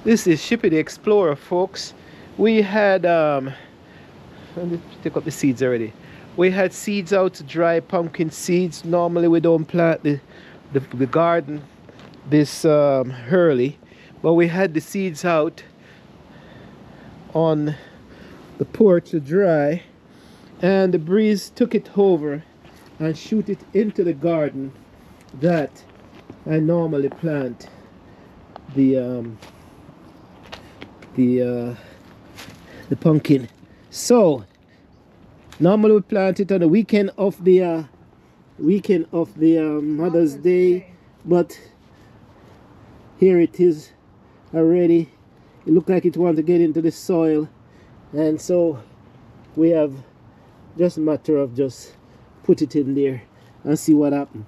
This is Shippy the Explorer, folks. We had let me take up the seeds already. We had seeds out to dry, pumpkin seeds. Normally we don't plant the garden this early, but we had the seeds out on the porch to dry, and the breeze took it over and shoot it into the garden that I normally plant the pumpkin. So normally we plant it on the weekend of the Mother's Day, but here it is already. It looked like it wanted to get into the soil, and so we have just a matter of just put it in there and see what happens.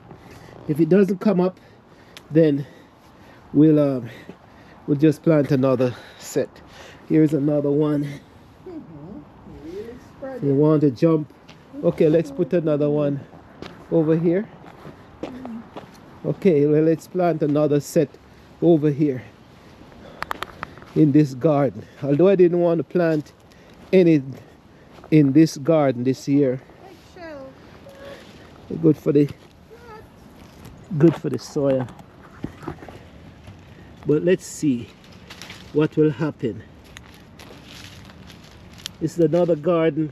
If it doesn't come up, then we'll just plant another set. Here's another one. You want to jump? Okay, let's put another one over here. Okay, well, let's plant another set over here in this garden. Although I didn't want to plant any in this garden this year. Good for the soil. But let's see what will happen. This is another garden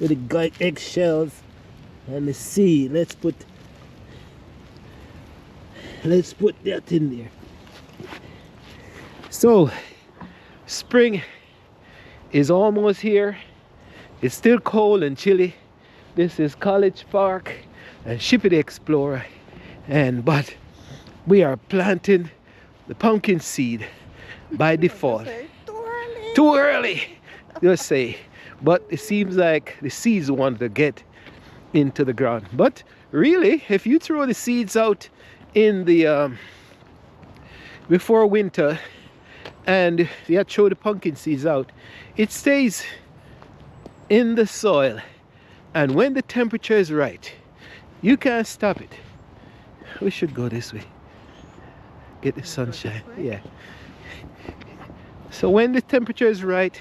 with the eggshells and the seed. Let's put that in there. So spring is almost here. It's still cold and chilly. This is College Park and Shippy the Explorer, but we are planting the pumpkin seed by default. Too early, just say. But it seems like the seeds want to get into the ground. But really, if you throw the seeds out in the before winter, and you throw the pumpkin seeds out, it stays in the soil, and when the temperature is right, you can't stop it. We should go this way, get the sunshine. Yeah. So when the temperature is right,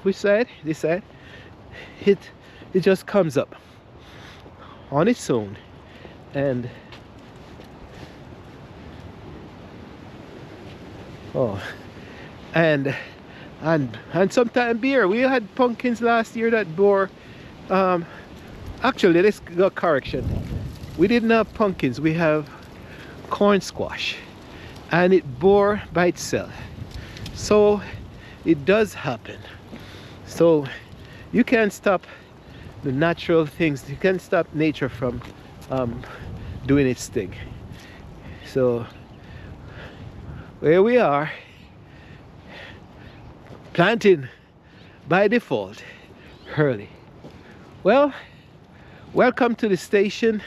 which side? This side. It just comes up on its own, and and sometimes beer. We had pumpkins last year that bore. Actually, let's go correction. We didn't have pumpkins. We have corn squash, and it bore by itself. So it does happen. So you can't stop the natural things. You can't stop nature from doing its thing. So where we are, planting by default early. Well, welcome to the station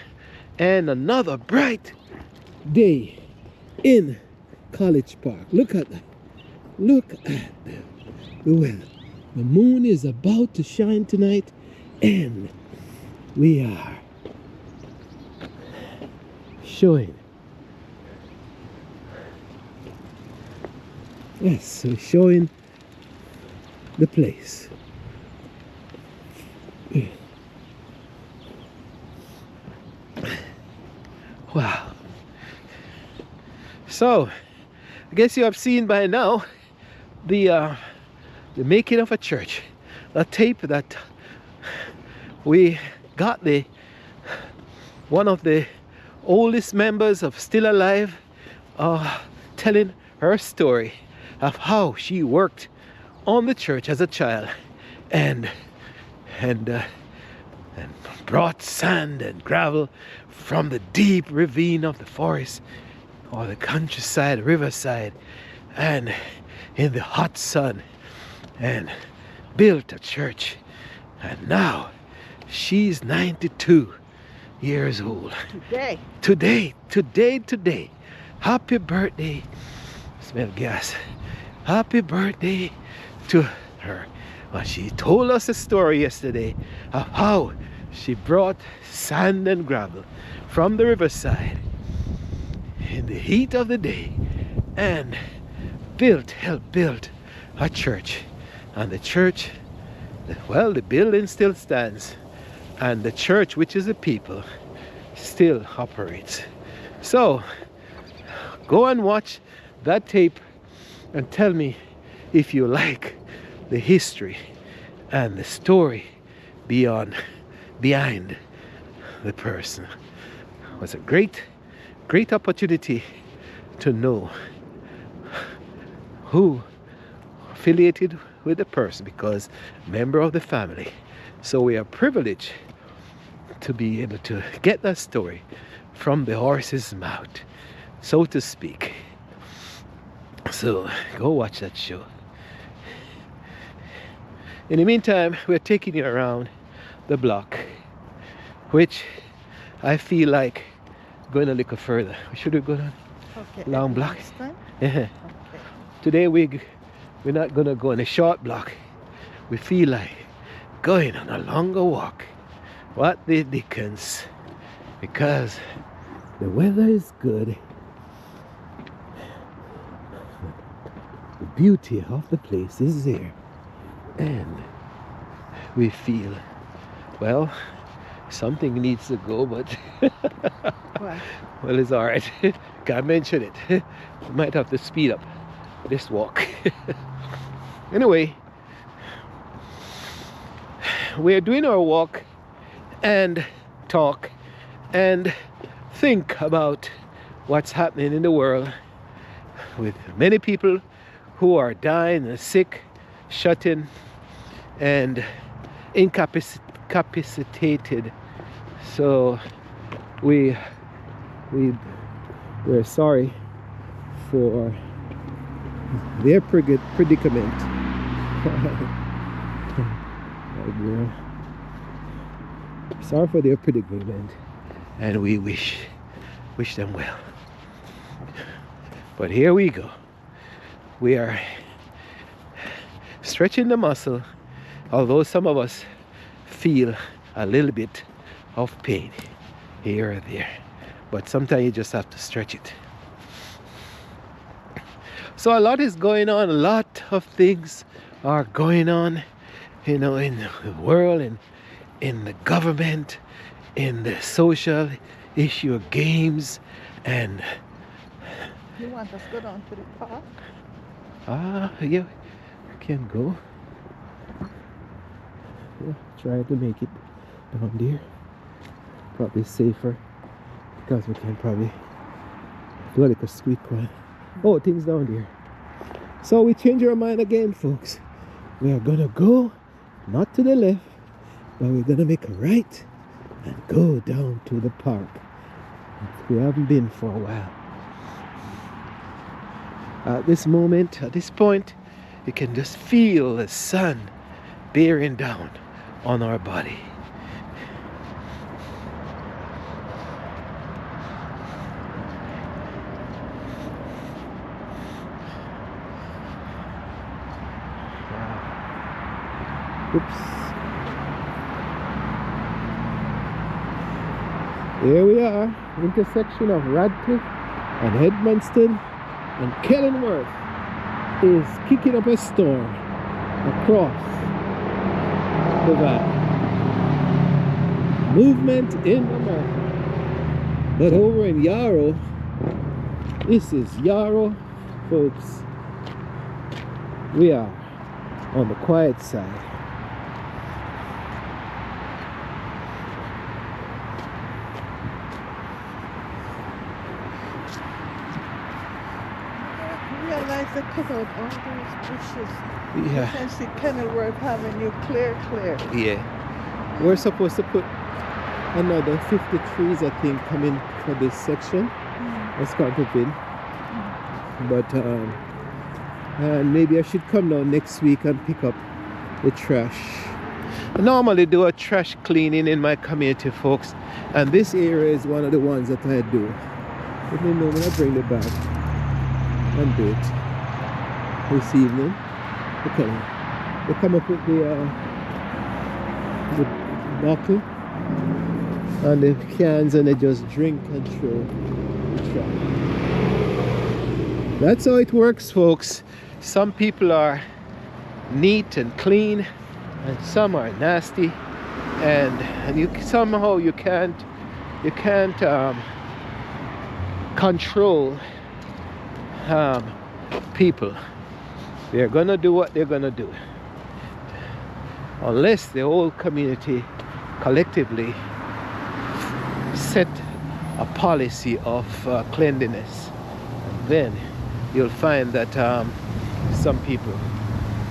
and another bright day in College Park. Look at that. Look at the weather. The moon is about to shine tonight, and we are showing. Yes, we're showing the place. Wow. So, I guess you have seen by now the making of a church. A tape that we got one of the oldest members of Still Alive telling her story of how she worked on the church as a child and brought sand and gravel from the deep ravine of the forest or the countryside, riverside, and in the hot sun, and built a church. And now she's 92 years old. Today. Happy birthday. Smell gas. Happy birthday to her. Well, she told us a story yesterday of how she brought sand and gravel from the riverside in the heat of the day and helped build a church. And the church, well, the building still stands, and the church, which is the people, still operates. So go and watch that tape and tell me if you like the history and the story behind the person. It was a great opportunity to know who affiliated with the person, because member of the family. So we are privileged to be able to get that story from the horse's mouth, so to speak. So go watch that show. In the meantime, we're taking you around the block, which I feel like going a little further. Should we go down long block? Okay. Today we're not gonna go on a short block. We feel like going on a longer walk. What the dickens? Because the weather is good. The beauty of the place is there. And we feel, well, something needs to go, but well, it's all right. Can't mention it. We might have to speed up this walk. Anyway, we're doing our walk and talk and think about what's happening in the world with many people who are dying and sick, shut in, and incapacitated. So we're sorry for their predicament. Sorry for their predicament, and we wish them well. But here we go. We are stretching the muscle, although some of us feel a little bit of pain here or there, but sometimes you just have to stretch it. So a lot is going on, a lot of things are going on, you know, in the world and in the government, in the social issue of games. And you want us to go down to the park? Yeah, we can go. Yeah, try to make it down there. Probably safer because we can probably do like a squeak one. Oh, things down there. So we change our mind again, folks. We are gonna go not to the left, but we're gonna make a right and go down to the park. We haven't been for a while. At this moment, at this point, you can just feel the sun bearing down on our body. Oops. Here we are, intersection of Radcliffe and Edmundston, and Kenilworth is kicking up a storm across the valley. Movement in America. But over in Yarrow, this is Yarrow, folks. We are on the quiet side. They cut out all those bushes. Yeah. You can see Kenilworth Avenue clear. Yeah. We're supposed to put another 50 trees, I think, coming for this section. That's kind of big. But maybe I should come down next week and pick up the trash. I normally do a trash cleaning in my community, folks, and this area is one of the ones that I do. Let me know when I bring it back and do it this evening. Okay, they come up with the bottle and the cans, and they just drink and throw the trash. That's how it works, folks. Some people are neat and clean, and some are nasty, and you somehow you can't control people. They're gonna do what they're gonna do unless the whole community collectively set a policy of cleanliness. Then you'll find that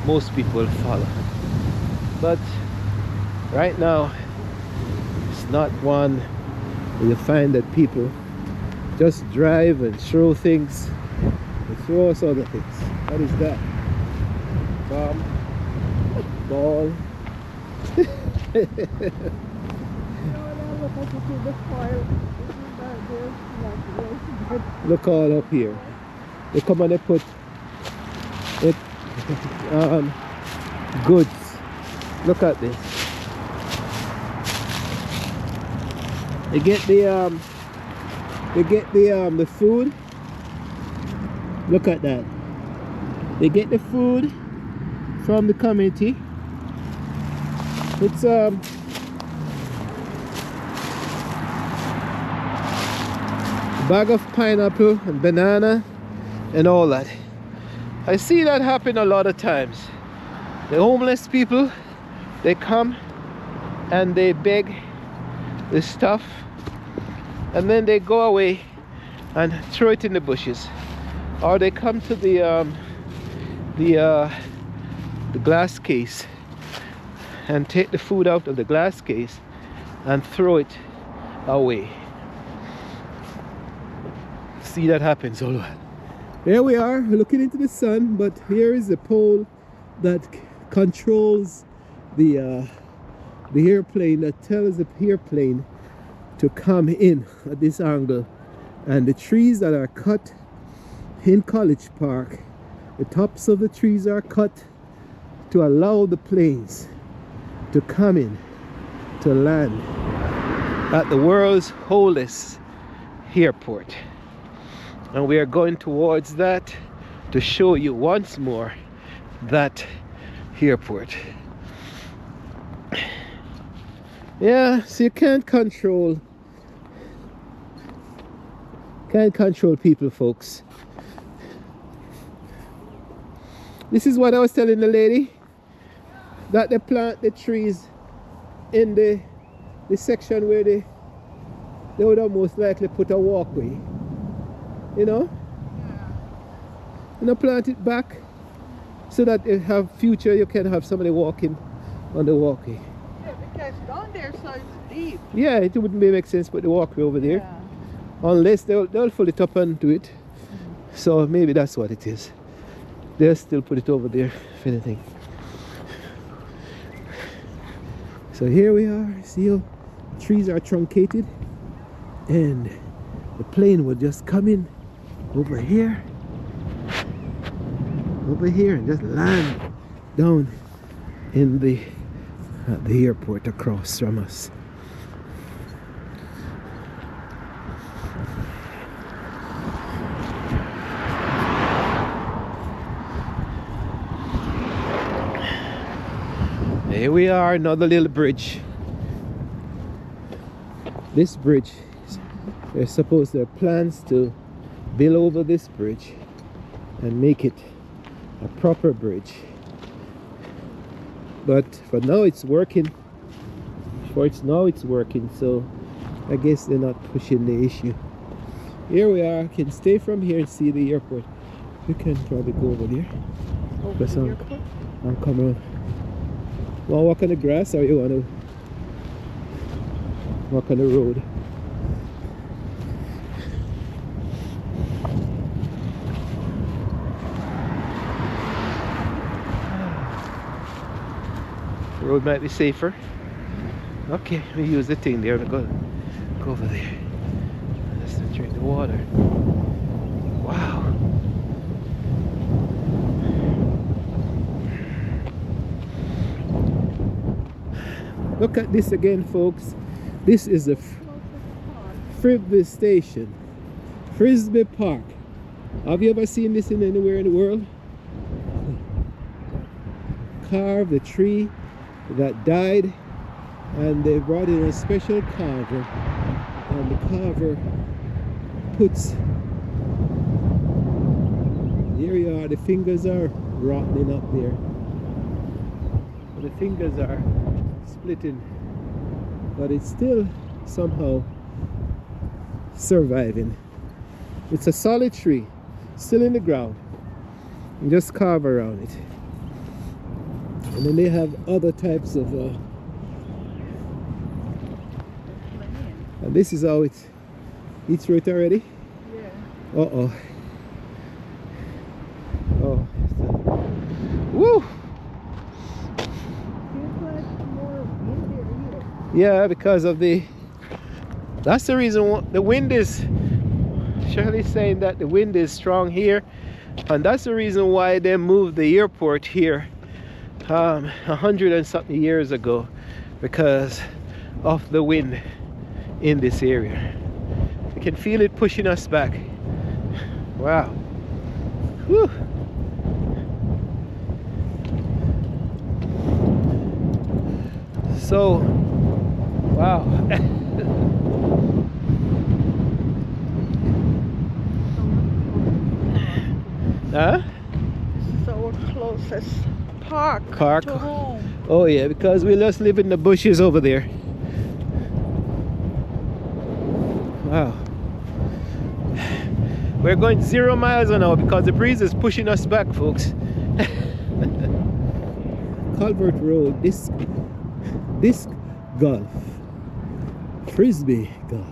most people will follow. But right now, it's not one where you find that people just drive and throw things and throw us other things. What is that? Bomb? Ball? Look all up here. They come and they put it goods. Look at this. They get the food. Look at that. They get the food from the community. It's a bag of pineapple and banana and all that. I see that happen a lot of times. The homeless people, they come and they beg the stuff, and then they go away and throw it in the bushes, or they come to the glass case and take the food out of the glass case and throw it away. See, that happens all over. There we are, looking into the sun, but here is the pole that controls the airplane, that tells the airplane to come in at this angle. And the trees that are cut in College Park, the tops of the trees are cut to allow the planes to come in to land at the world's oldest airport. And we are going towards that to show you once more that airport. Yeah, so you can't control people, folks. This is what I was telling the lady, that they plant the trees in the section where they would almost likely put a walkway. You know? Yeah. Plant it back so that you have future, you can have somebody walking on the walkway. Yeah, because down there so it's deep. Yeah, it wouldn't make sense to put the walkway over there. Yeah. Unless they'll fill it up and do it. Mm-hmm. So maybe that's what it is. They'll still put it over there, if anything. So here we are. See how trees are truncated, and the plane will just come in over here, and just land down in the airport across from us. Here we are, another little bridge. This bridge, they're supposed to have plans to build over this bridge and make it a proper bridge. But for now it's working. So I guess they're not pushing the issue. Here we are. Can stay from here and see the airport. You can probably go over there. Over the airport? I'm coming on. Want to walk on the grass, or you want to walk on the road? The road might be safer. Okay, we use the thing there to go over there. Let's drink the water. Wow. Look at this again, folks. This is a Frisbee station. Frisbee Park. Have you ever seen this in anywhere in the world? Carve the tree that died, and they brought in a special carver, and the carver puts, here you are, the fingers are rotting up there, the fingers are splitting, but it's still somehow surviving. It's a solid tree, still in the ground. You just carve around it. And then they have other types of and this is how it's through it already. Yeah. Uh-oh. Oh. Woo! Feels like more windier here. Yeah, because of the, that's the reason the wind is, Shirley's saying that the wind is strong here, and that's the reason why they moved the airport here 100 and something years ago, because of the wind in this area. You can feel it pushing us back. Wow. Whew. So, wow. Huh? This is our closest park to home. Oh yeah, because we just live in the bushes over there. Wow. We're going 0 miles an hour because the breeze is pushing us back, folks. Culvert Road, disc golf, frisbee golf.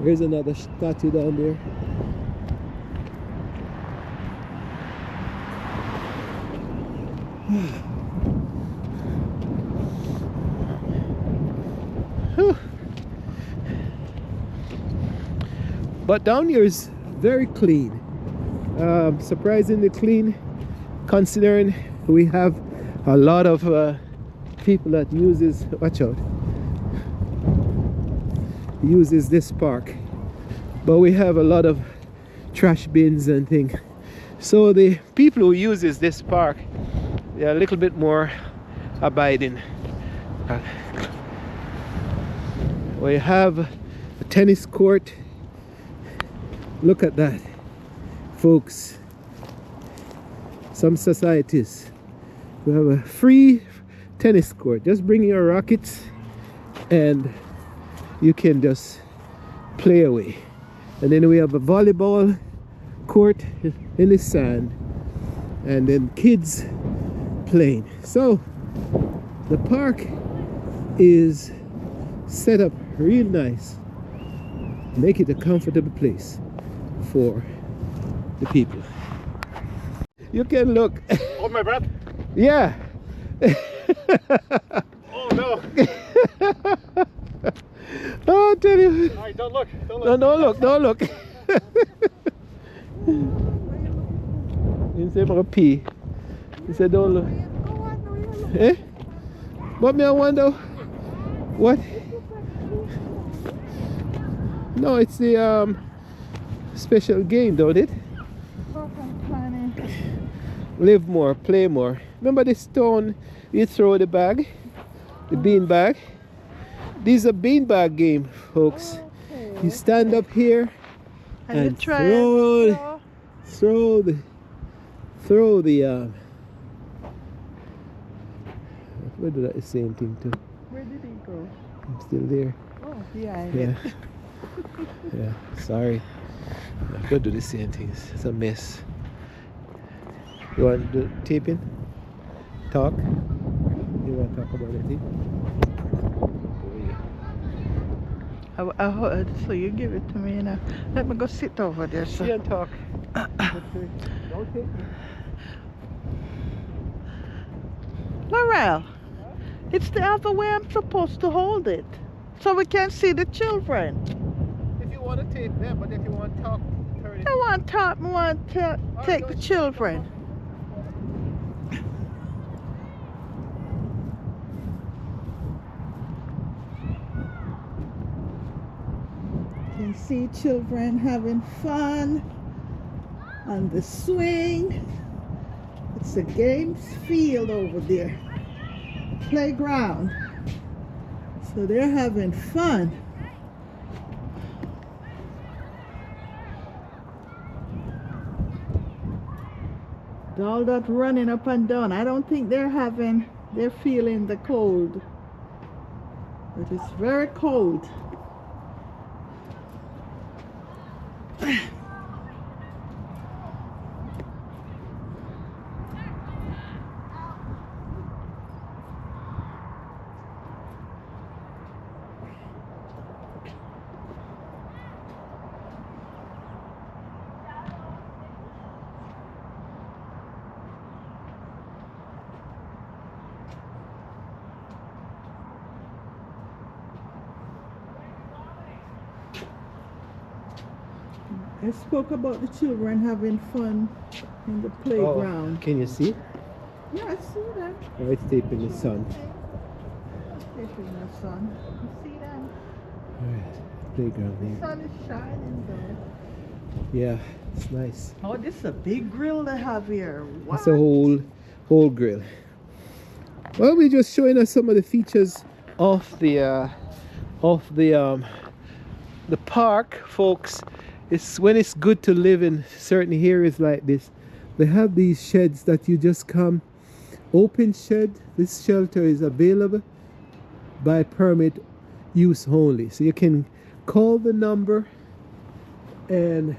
There's another statue down there. But down here is very clean, surprisingly clean, considering we have a lot of people that uses, watch out, uses this park, but we have a lot of trash bins and things. So the people who uses this park, they're a little bit more abiding. We have a tennis court. Look at that, folks. Some societies, we have a free tennis court. Just bring your rackets and you can just play away. And then we have a volleyball court in the sand, and then kids playing. So the park is set up real nice, make it a comfortable place for the people. You can look. Hold my breath. Yeah. Oh no. Oh, I'll tell you. All right, don't look. Don't No, look. don't look, don't look. He said, I'm a pee. He said, don't look. Eh? But me, I wonder what? No, it's the special game, don't it? Live more, play more. Remember the stone you throw the bag? The bean bag? These are bean bag game, folks. Okay. You stand up here And you and try throw the where did that same thing too? Where did he go? I'm still there. Oh, behind Yeah. it. Yeah, sorry. I'm gonna do the same thing. It's a mess. You want to do taping? Talk? You want to talk about anything? So you give it to me now. Let me go sit over there. So. See and talk. Don't take me. Laurel, it's the other way I'm supposed to hold it, so we can see the children. If you want to tape them, but if you want to talk, turn it. I want to take the children. You can see children having fun on the swing. It's a games field over there. Playground. So they're having fun. All that running up and down. I don't think they're feeling the cold. But it's very cold. I spoke about the children having fun in the playground. Oh, can you see? Yeah, I see them. Oh, it's deep in the sun. It's deep in the sun. You see them? Alright, playground The here. sun is shining though. Yeah, it's nice. Oh, this is a big grill they have here. What? It's a whole grill. Well, we're just showing us some of the features of the park, folks. It's when it's good to live in certain areas like this. They have these sheds that you just come, open shed. This shelter is available by permit use only. So you can call the number and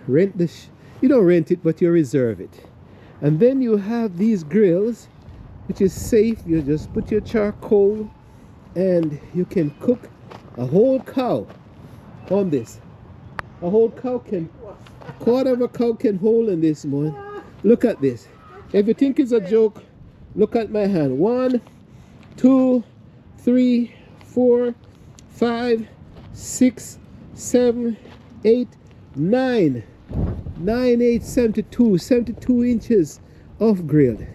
rent you don't rent it, but you reserve it. And then you have these grills, which is safe. You just put your charcoal and you can cook a whole cow on this. A whole cow quarter of a cow can hold in this one. Look at this. If you think it's a joke, look at my hand. 1, 2, 3, 4, 5, 6, 7, 8, 9. 9, 8, 72. 72 inches of grilled.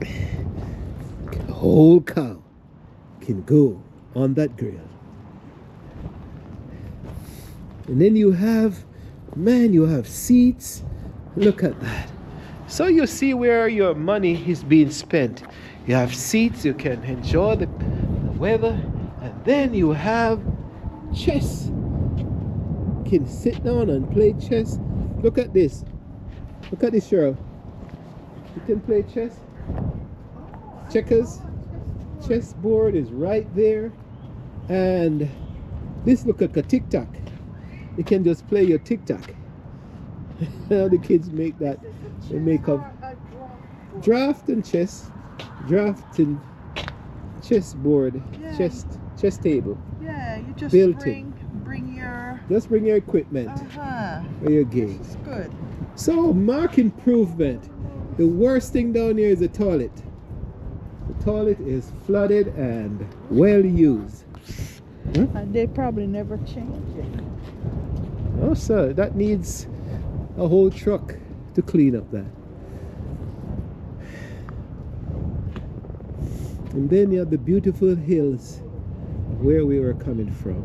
A whole cow can go on that grill. And then you have seats. Look at that. So you see where your money is being spent. You have seats, you can enjoy the weather. And then you have chess. You can sit down and play chess. Look at this. Look at this, Cheryl. You can play chess. Checkers. Chessboard is right there. And this look like a tic-tac. You can just play your tic-tac. How the kids make that. They make up draft and chess. Draft and chessboard. Yeah. Chess table. Yeah, you just Built bring your Just bring your equipment for your game. This is good. So, mark improvement. The worst thing down here is the toilet. The toilet is flooded and well used. And they probably never change it. Oh, sir, that needs a whole truck to clean up that. And then you have the beautiful hills where we were coming from.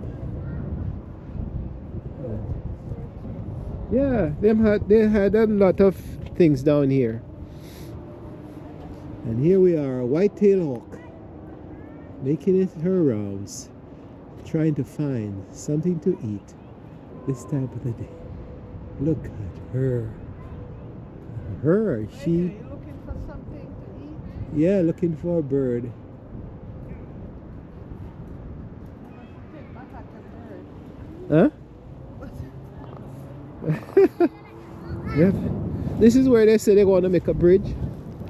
Yeah, they had a lot of things down here. And here we are, a white-tailed hawk, making it her rounds, trying to find something to eat this time of the day. Look at her. She. Hey, are you looking for something to eat? Yeah, looking for a bird. Huh? Yep. This is where they say they want to make a bridge.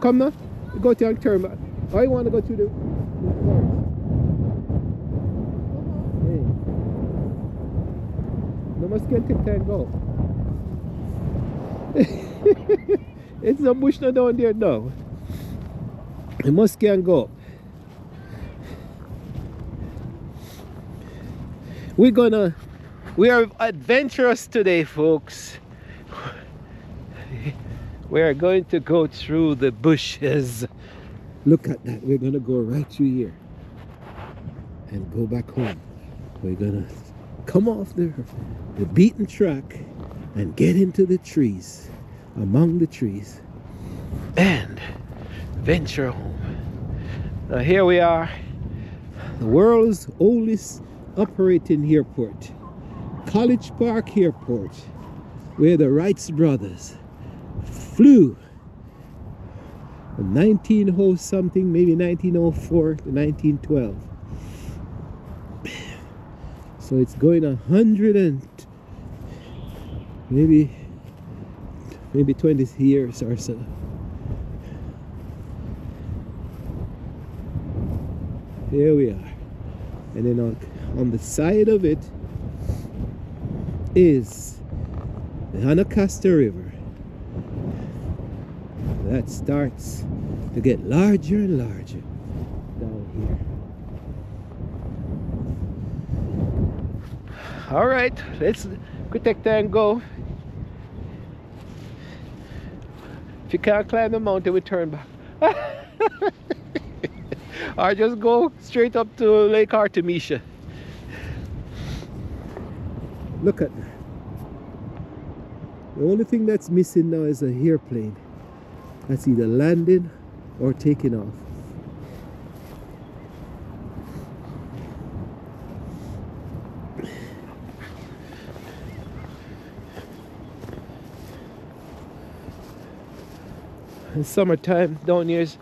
Come now. You go to your turn. I want to go to the forest. Hey. No must get take time go. It's a bush now down there now. You must can go. We are adventurous today, folks. We are going to go through the bushes. Look at that. We're going to go right through here and go back home. We're going to come off the beaten track and get into the trees, among the trees, and venture home. Now here we are, the world's oldest operating airport, College Park Airport, where the Wright brothers flew from 1900 something, maybe 1904 to 1912. So it's going 100 and maybe 20 years or so. Here we are. And then on the side of it is the Anacostia River. That starts to get larger and larger down here. All right, let's take that and go. If you can't climb the mountain, we turn back. Or just go straight up to Lake Artemisia. Look at that. The only thing that's missing now is an airplane. That's either landing or taking off. In summertime down here is,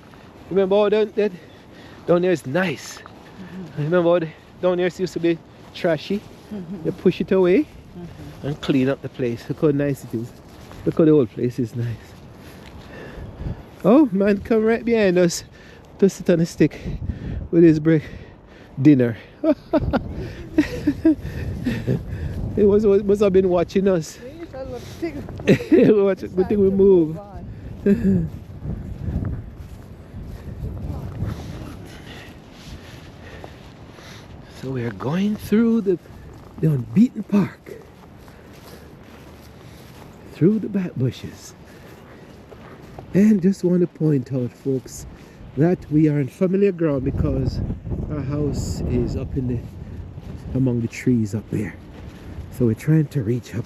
remember how down there is nice. Remember how down here used to be trashy. You push it away and clean up the place. Look how nice it is. Look how the whole place is nice. Oh, man come right behind us to sit on a stick with his brick dinner. He must have been watching us. Good thing we move. So we are going through the unbeaten park, through the back bushes. And just want to point out, folks, that we are in familiar ground because our house is up in among the trees up there. So we're trying to reach up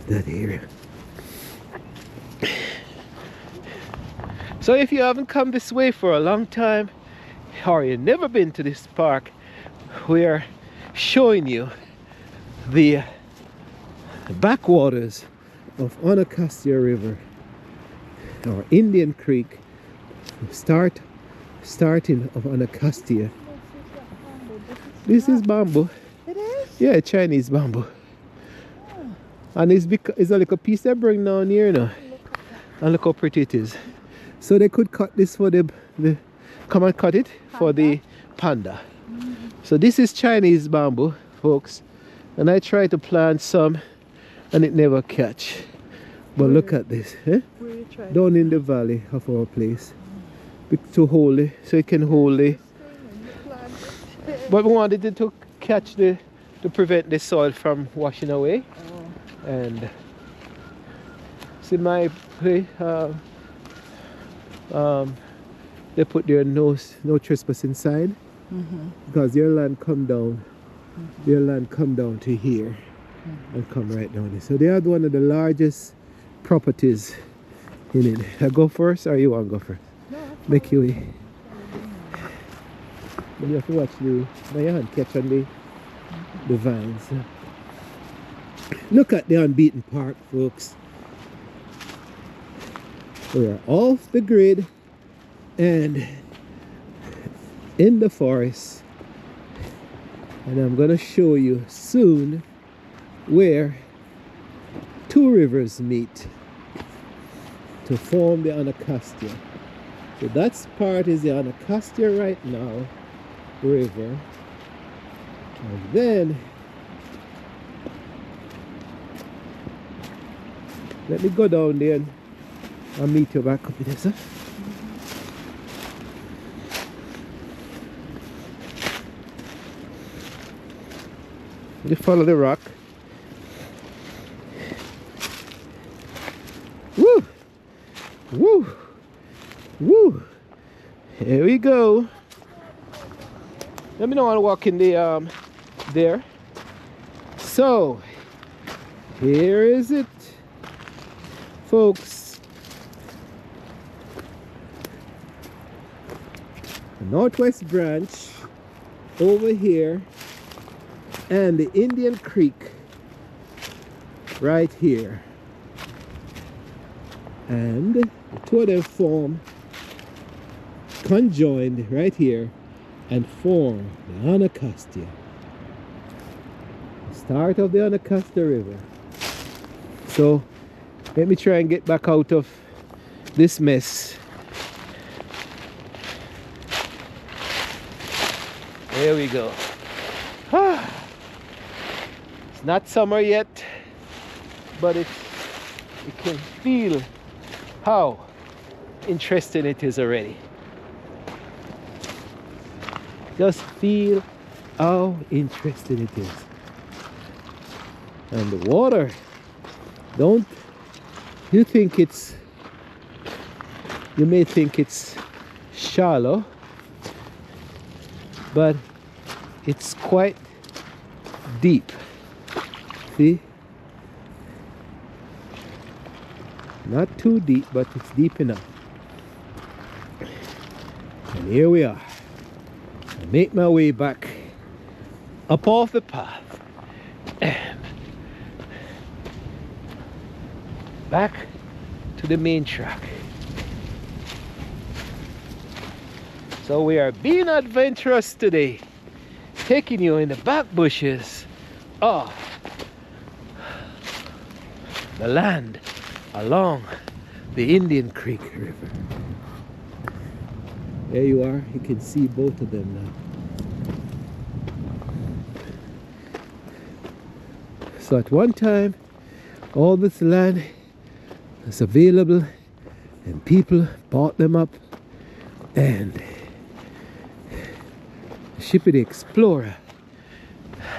that area. So if you haven't come this way for a long time, or you've never been to this park, we're showing you the backwaters of Anacostia River, or Indian Creek, starting of Anacostia. This is bamboo. It is? Yeah, Chinese bamboo. And it's a little piece they bring down here now. And look how pretty it is. So they could cut this for the come and cut it for the panda. So this is Chinese bamboo, folks. And I try to plant some and it never catch. But look at this, eh? Down in the valley of our place. To hold it, so it can hold it. But we wanted it to catch to prevent the soil from washing away. And see my place, they put their no trespassing sign, because their land come down, their land come down to here and come right down here. So they are one of the largest properties in it. I go first, or you want to go first? No, Make your way. But you have to watch my hand catch on the vines. Look at the unbeaten park, folks. We are off the grid and in the forest, and I'm going to show you soon where two rivers meet to form the Anacostia. So that part is the Anacostia right now, river, and then let me go down there and I'll meet you back up with this. You follow the rock. Woo! Woo! Woo! Here we go. Let me know how to walk in the there. So here is it, folks. The Northwest Branch over here and the Indian Creek right here, and the two of them form conjoined right here and form the Anacostia, start of the Anacostia River. So let me try and get back out of this mess. There we go. It's not summer yet, but you can feel how interesting it is already. Just feel how interesting it is. And the water, don't you think you may think it's shallow, but it's quite deep. See? Not too deep, but it's deep enough. And here we are. I make my way back up off the path and back to the main track. So we are being adventurous today, taking you in the back bushes of the land along the Indian Creek River. There you are, you can see both of them now. So at one time, all this land was available and people bought them up, and the ship of the Explorer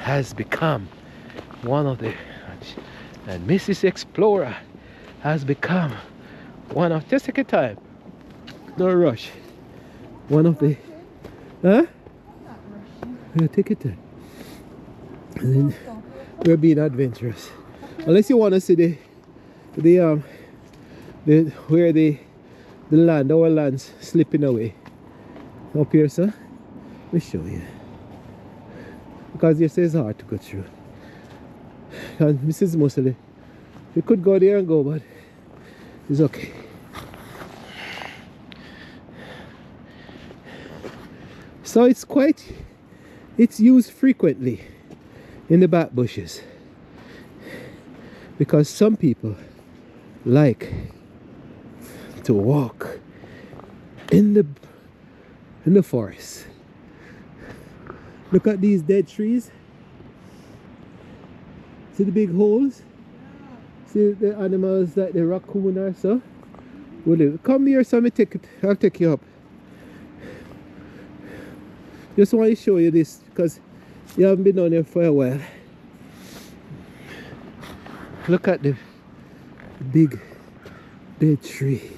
has become one of the, and Mrs. Explorer has become one of, just take your time, no rush, one of the, huh? Yeah, take your time. And then we're being adventurous. Unless you want to see the where the land, our land's slipping away. Up here, sir. Let me show you. Because you say it's hard to go through. And Mrs. Mosley, you could go there and go, but it's okay. So it's used frequently in the back bushes because some people like to walk in the forest. Look at these dead trees. See the big holes? See the animals like the raccoon or so? Well, come here, so I'll take you up. Just want to show you this because you haven't been down here for a while. Look at the big dead tree.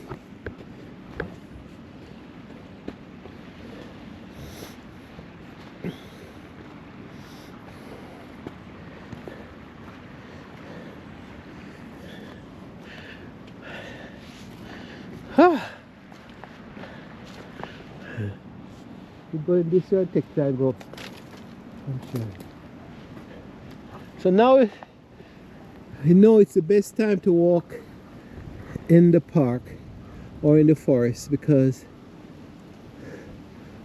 You go in this way and take time go. I'm sure. So now you know it's the best time to walk in the park or in the forest because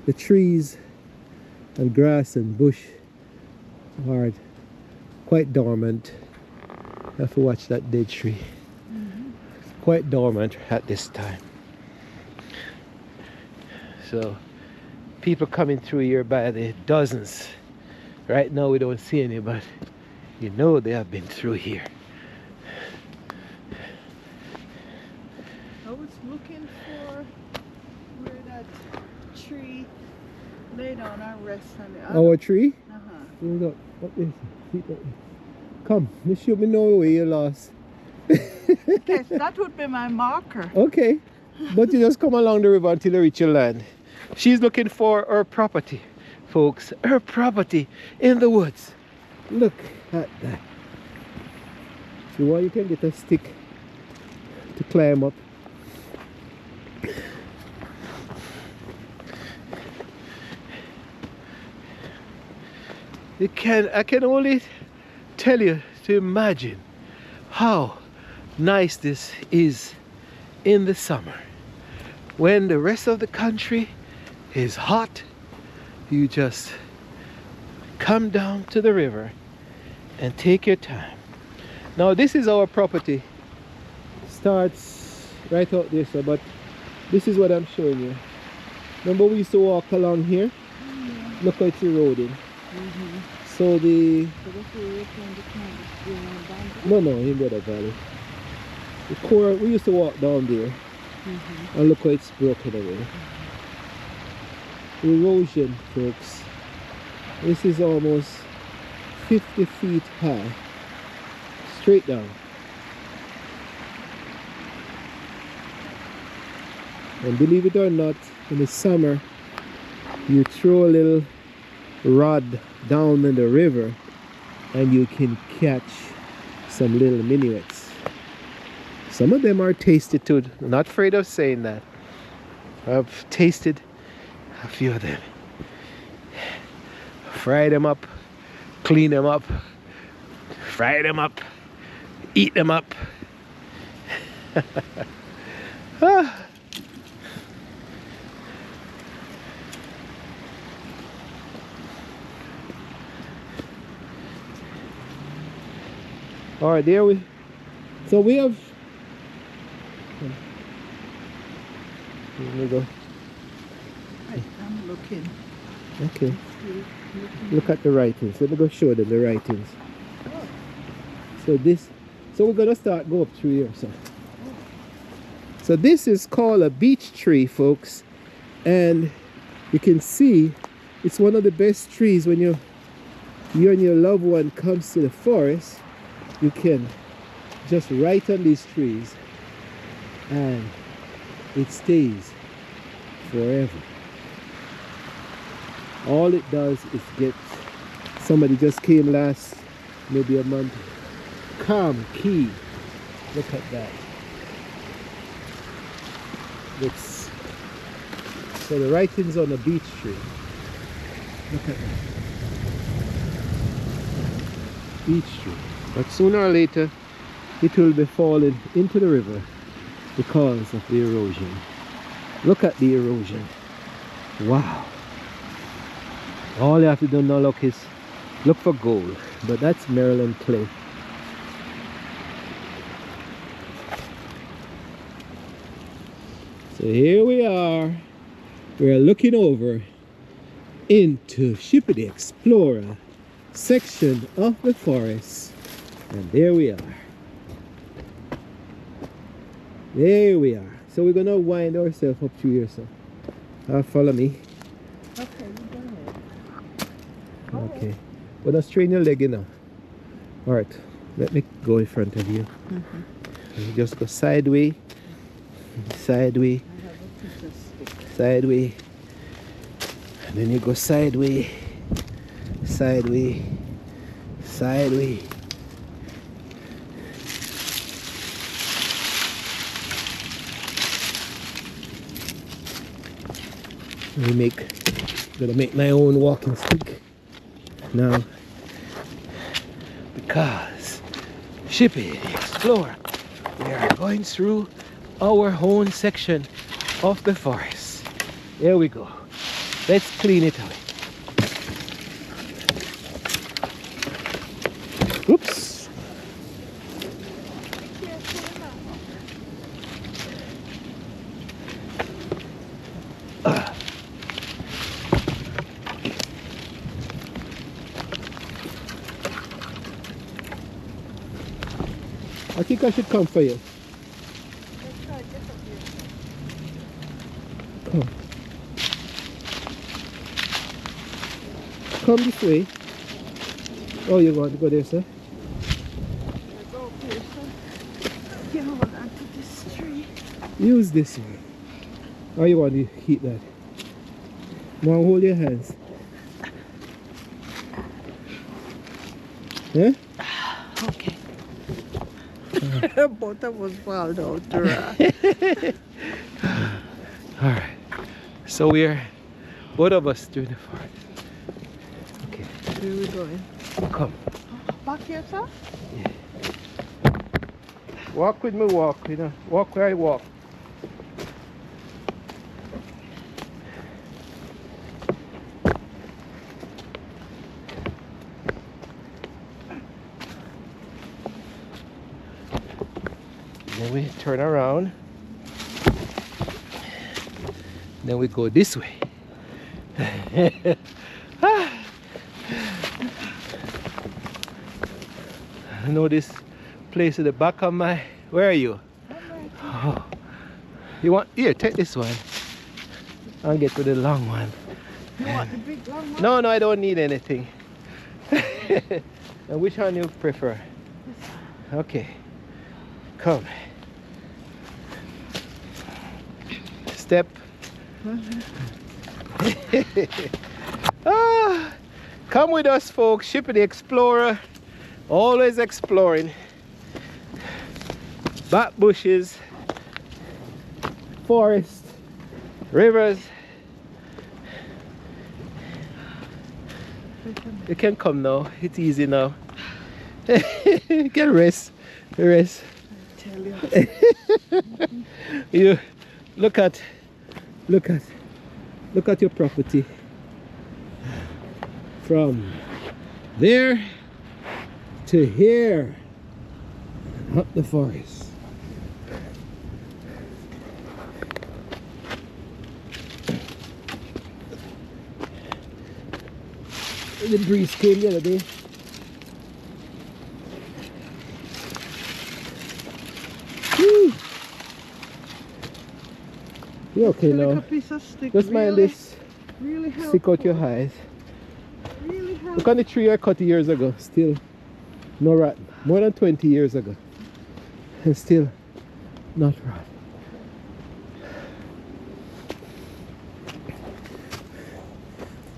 the trees and grass and bush are quite dormant. You have to watch that dead tree. It's quite dormant at this time. So people coming through here by the dozens. Right now we don't see any, but you know they have been through here. I was looking for where that tree lay down and rest on the other. Our tree? Uh-huh. Come, you should me know where you lost. Yes, that would be my marker. Okay, but you just come along the river until you reach your land. She's looking for her property, folks. Her property in the woods. Look at that. If you want, you can get a stick to climb up. I can only tell you to imagine how nice this is in the summer. When the rest of the country is hot, you just come down to the river and take your time. Now this is our property. Starts right out there, so but this is what I'm showing you. Remember we used to walk along here? Look how it's eroding. So the no in the other valley. The core, we used to walk down there and look how it's broken away. Erosion, folks. This is almost 50 feet high. Straight down. And believe it or not, in the summer you throw a little rod down in the river and you can catch some little minuets. Some of them are tasted too. I'm not afraid of saying that. I've tasted a few of them. Fry them up, clean them up, fry them up, eat them up. Ah. All right, there we. So we have. Here we go. I'm looking. Okay. Look at the writings. Let me go show them the writings. So this. So we're gonna start go up through here. So this is called a beech tree, folks, and you can see it's one of the best trees when you and your loved one comes to the forest. You can just write on these trees and it stays forever. All it does is get, somebody just came last maybe a month, calm key. Look at that. It's, so the writings on a beech tree. Look at that. Beech tree. But sooner or later, it will be falling into the river because of the erosion. Look at the erosion. Wow. All you have to do now, look, is look for gold. But that's Maryland clay. So here we are. We're looking over into Shippy Explorer section of the forest. And there we are. There we are. So we're gonna wind ourselves up through here, so follow me. Okay, you go ahead. Okay. But now strain your leg, you know. Alright, let me go in front of you. You just go sideways. Sideways. Sideways. And then you go sideways. Sideways. Sideways. Gonna make my own walking stick now, because Shippy Explorer, we are going through our own section of the forest. There we go. Let's clean it away. Oops. I think I should come for you. Come. Come this way. Oh, you want to go there, sir? Get hold onto this tree. Use this one. Or you want to keep that? Now hold your hands. Yeah? Okay. Both of us fall out to rock. Alright. So we're both of us through the forest. Okay. Where we going? Come. Back here, sir? Walk with me, walk, you know. Walk where I walk. Then we turn around. Then we go this way. I know this place at the back of my... Where are you? Oh. You want... Here, take this one. I'll get with the long one. You want the big long one? No, I don't need anything. And which one you prefer? Okay. Come. Step. Come with us, folks. Ship the Explorer. Always exploring. Back bushes, forest, rivers. You can come now. It's easy now. You can rest. Rest. Tell you. You look at your property from there to here, up the forest. The breeze came the other day. Woo. You okay Like a now? piece of stick. Just mind this. Really Stick out your eyes. Really helpful. Look on the tree I cut years ago. Still no rot. More than 20 years ago. And still not rot.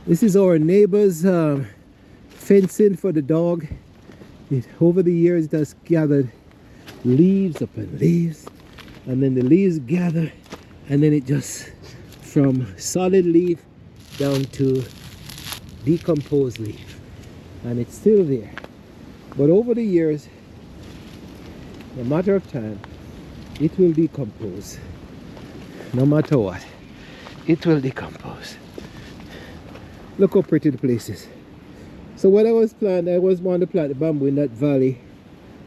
This is our neighbor's fencing for the dog. Over the years it has gathered leaves upon leaves, and then the leaves gather, and then it just from solid leaf down to decomposed leaf, and it's still there. But over the years, a matter of time, it will decompose. No matter what, it will decompose. Look how pretty the place is. So what I was planning, I was wanting to plant the bamboo in that valley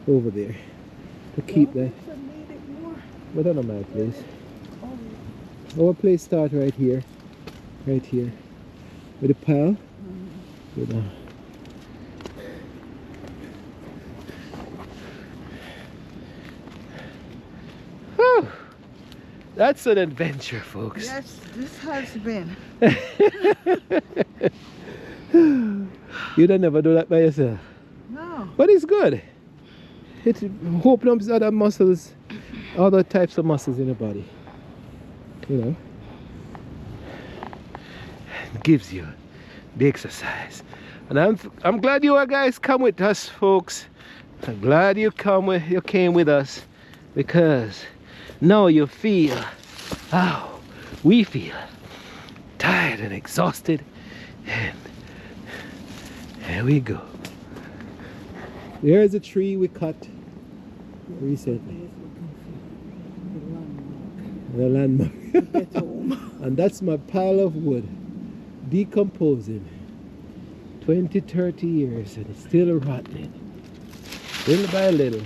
over there to keep that. But I don't know my place. Our place starts right here, with a pile. With a, whew. That's an adventure, folks. Yes, this has been. You don't never do that by yourself. No. But it's good. It opens up other muscles, other types of muscles in the body. You know. It gives you the exercise. And I'm glad you guys come with us, folks. I'm glad you came with us, because now you feel how we feel, tired and exhausted, and there we go. There's a tree we cut recently. The landmark. Get home. And that's my pile of wood decomposing 20-30 years, and it's still rotting little by little.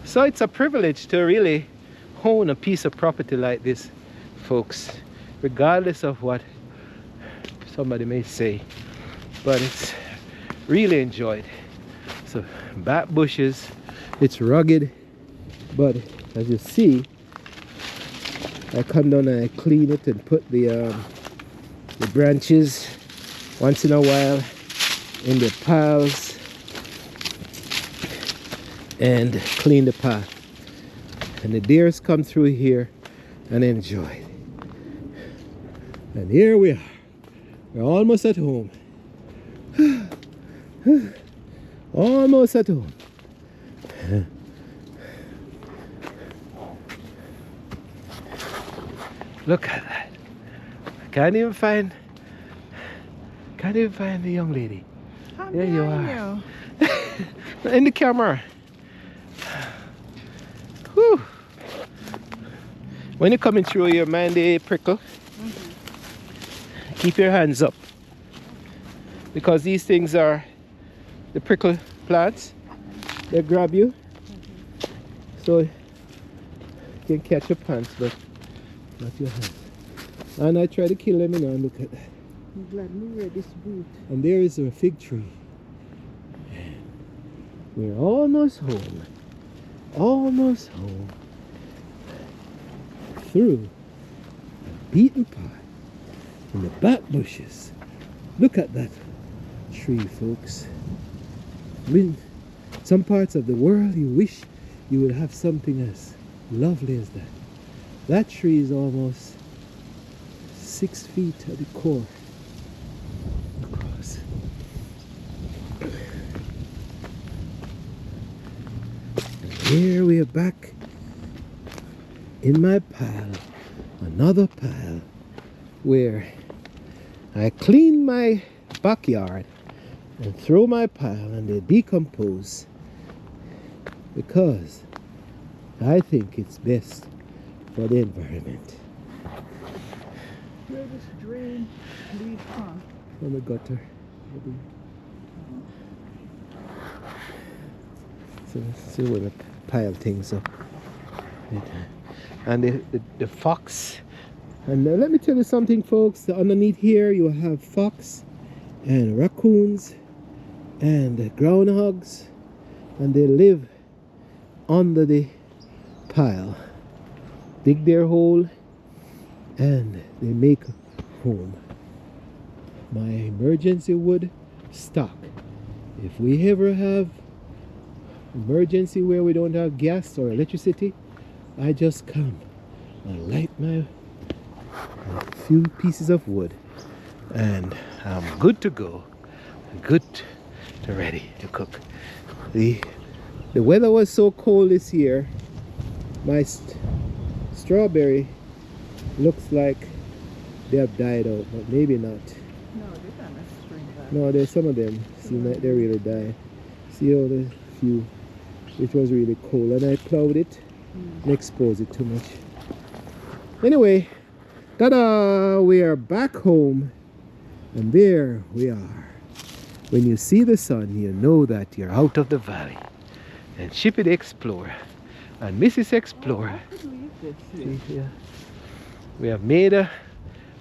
So it's a privilege to really own a piece of property like this, folks, regardless of what somebody may say, but it's really enjoyed. So back bushes, it's rugged, but as you see, I come down and I clean it and put the branches once in a while in the piles and clean the path. And the deers come through here and enjoy it. And here we are. We're almost at home. Almost at home. Look at that. Can't even find the young lady. There you are. In the camera. Whew. When you're coming through here, mind the prickle. Keep your hands up. Because these things are the prickle plants. They grab you. So you can catch your pants, but not your hands. And I try to kill them, and look at that. I'm glad we wear this boot. And there is a fig tree. We're almost home. Almost home. Through a beaten path in the back bushes. Look at that tree, folks. In some parts of the world you wish you would have something as lovely as that. That tree is almost 6 feet at the core across. And here we are back in my pile, another pile where I clean my backyard and throw my pile and they decompose because I think it's best for the environment. Where this drain lead from? From the gutter. So we're gonna pile things up. And the fox. And let me tell you something, folks. Underneath here you have fox and raccoons and groundhogs, and they live under the pile. Dig their hole and they make a home. My emergency wood stock. If we ever have emergency where we don't have gas or electricity, I just come and light my few pieces of wood and I'm good to go, good to ready to cook. The weather was so cold this year, my strawberry looks like they have died out, but maybe not. No, they're kind of spring back. No, there's some of them seem like they really died. See all the few, it was really cold, and I plowed it and exposed it too much. Anyway, ta-da! We are back home, and there we are. When you see the sun, you know that you're out of the valley. And Shippy the Explorer and Mrs. Explorer, yeah, we have made a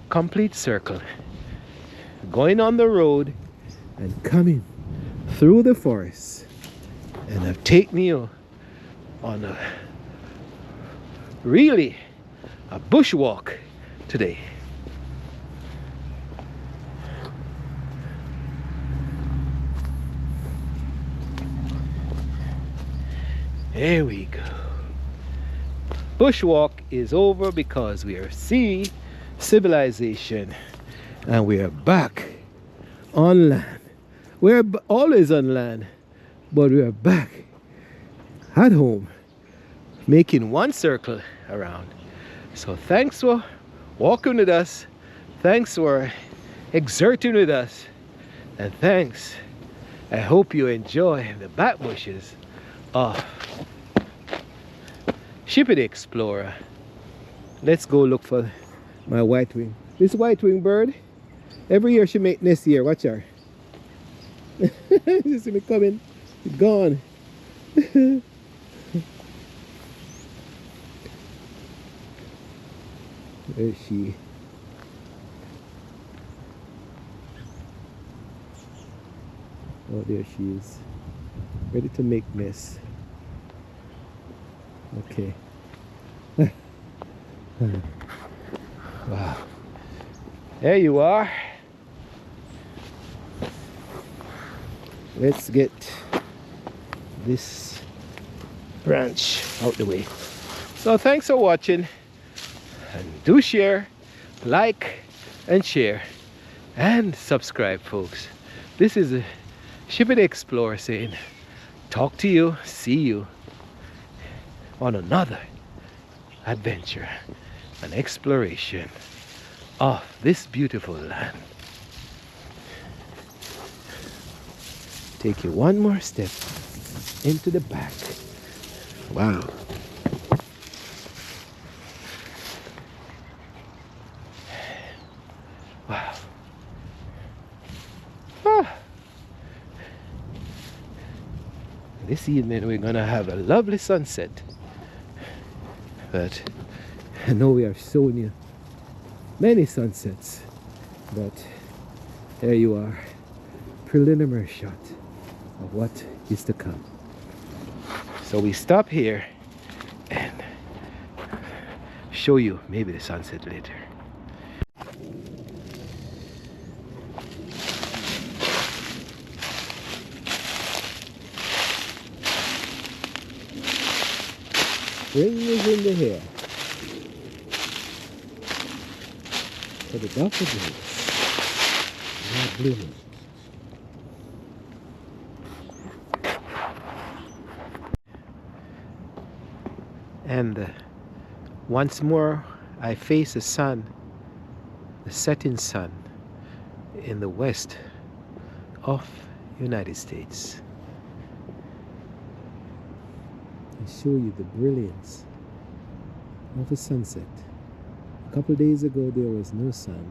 complete circle, going on the road and coming through the forest, and I've taken you on a bushwalk today. There we go. Bushwalk is over because we are seeing civilization and we are back on land. We're always on land, but we are back at home, making one circle around. So thanks for walking with us, thanks for exerting with us, and thanks. I hope you enjoy the back bushes of Shippy the Explorer. Let's go look for my white wing. This white wing bird, every year she make nest here. Watch her. You see me coming, it's gone. Where is she? Oh, there she is, ready to make mess. Okay. Wow. There you are. Let's get this branch out the way. So thanks for watching, and do share, like, and share, and subscribe, folks. This is a Shippy the Explorer saying, talk to you, see you on another adventure, an exploration of this beautiful land. Take you one more step into the back. Wow. Wow. Ah. This evening we're gonna have a lovely sunset. But I know we are showing you many sunsets. But there you are. Preliminary shot of what is to come. So we stop here and show you maybe the sunset later. Spring is in the air. For the daffodils are blooming. And once more I face the sun, the setting sun in the west of United States. I show you the brilliance of the sunset. A couple days ago there was no sun,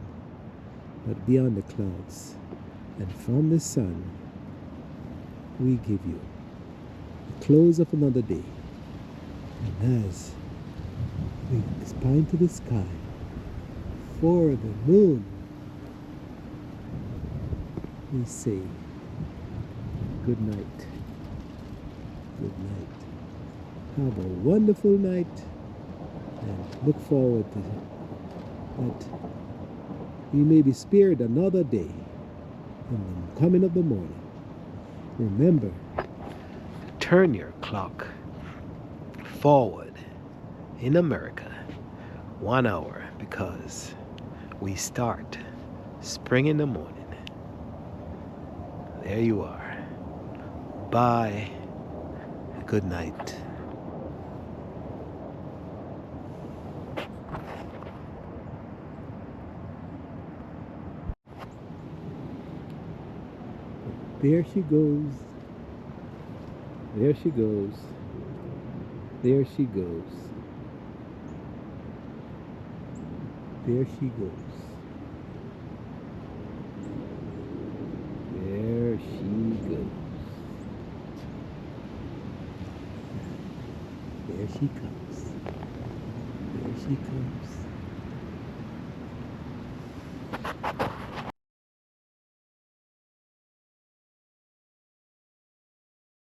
but beyond the clouds, and from the sun we give you the close of another day. And as we spine to the sky for the moon, we say good night. Good night. Have a wonderful night, and look forward to that you may be spared another day in the coming of the morning. Remember, turn your clock forward in America 1 hour, because we start spring in the morning. There you are. Bye. Good night. There she goes. There she goes. There she goes. There she goes. There she goes. There she comes. There she comes.